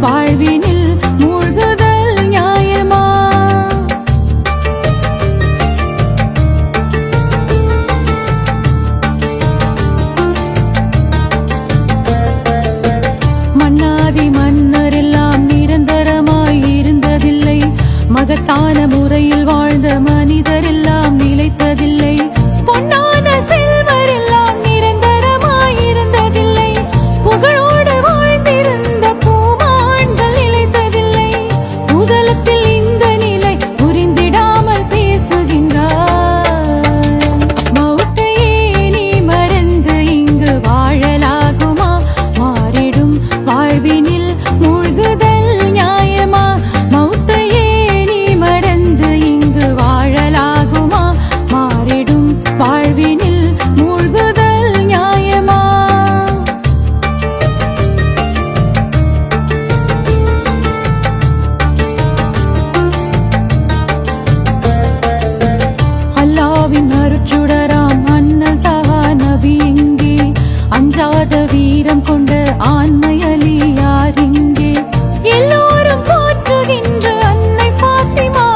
வாழ்வினில் மூழ்குதல் நியாயமா? மன்னாதி மன்னரெல்லாம் நிரந்தரமாய் இருந்ததில்லை. மகத்தான முறையில் வாழ்ந்த மனிதரெல்லாம் நிலைத்ததில்லை. பொன்னான செல்வர் எல்லாம் நிரந்தரமாய் இருந்ததில்லை. புகழோடு வாழ்ந்திருந்த பூமான்கள் நிலைத்ததில்லை. பூதலத்தில் இந்த நிலை புரிந்திடாமல் பேசுகின்றார். மௌத்தையே நீ மறந்து இங்கு வாழலாகுமா? மாறிடும் வாழ்வினில் மூழ்குதல் நியாயமா? மௌத்தையே நீ மறந்து இங்கு வாழலாகுமா? மாறிடும் வாழ்வினில் மூழ்குதல் நியாயமா? அல்லாவின் அருட்சுடராம் அண்ணல் தஹா நபி எங்கே? அஞ்சாத வீரம் கொண்ட ஆண்மை அலி யார் இங்கே? எல்லோரும் போற்றுகின்ற அன்னை ஃபாத்திமா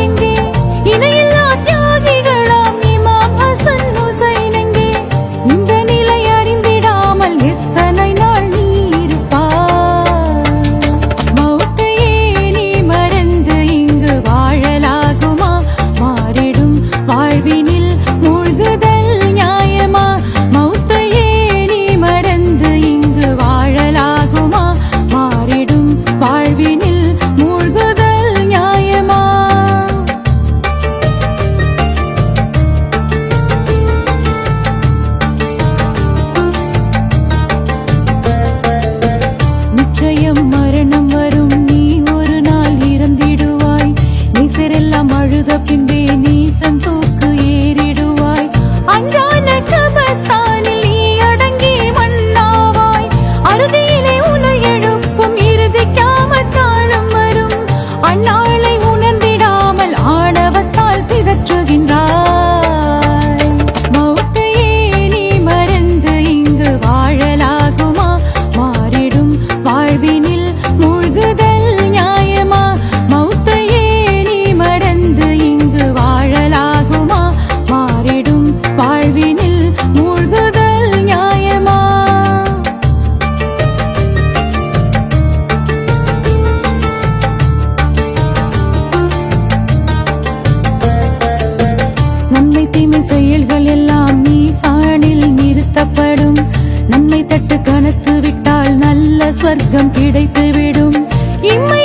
எங்கே? இணையில்லா தியாகிகளாம் இமாம் ஹசன் ஹுசைன் எங்கே? இந்த நிலை அறிந்திடாமல் எத்தனை நாள் நீ இருப்பாய்? மௌத்தையே நீ மறந்து இங்கு வாழலாகுமா? மாறிடும் வாழ்வினில் மூழ்குதல் நியாயமா? மௌத்தையே நீ மறந்து இங்கு வாழலாகுமா? மாறிடும் வாழ்வினில் மூழ்குதல் நியாயமா? நிச்சயம் மரணம் வரும், நீ ஒரு நாள் இறந்திடுவாய். நீசரெல்லாம் அழுத பின்பே நீ சந்தோக்கு ஏறிடுவாய். அஞ்சான கபஸ்தானில் நீ அடங்கி மண்ணாவாய். அறுதியிலே உன்னை எழுப்பும் இறுதி கியாமத்தாளும் வரும். அந்நாளை உணர்ந்திடாமல் ஆணவத்தால் பிதற்றுகின்றாய். மௌத்தையே நீ மறந்து இங்கு வாழலாகுமா? மாறிடும் வாழ்வினில் மூழ்குதல் நியாயமா? மௌத்தையே நீ மறந்து இங்கு வாழலாகுமா? மாறிடும் வாழ்வினில் மூழ்குதல் நியாயமா? நன்மை தீமை செயல்கள் எல்லாம் மீசானில் நிறுத்தப்படும். நன்மை தட்டு கனத்து விட்டால் நல்ல ஸ்வர்க்கம் கிடைத்துவிடும். இம்மை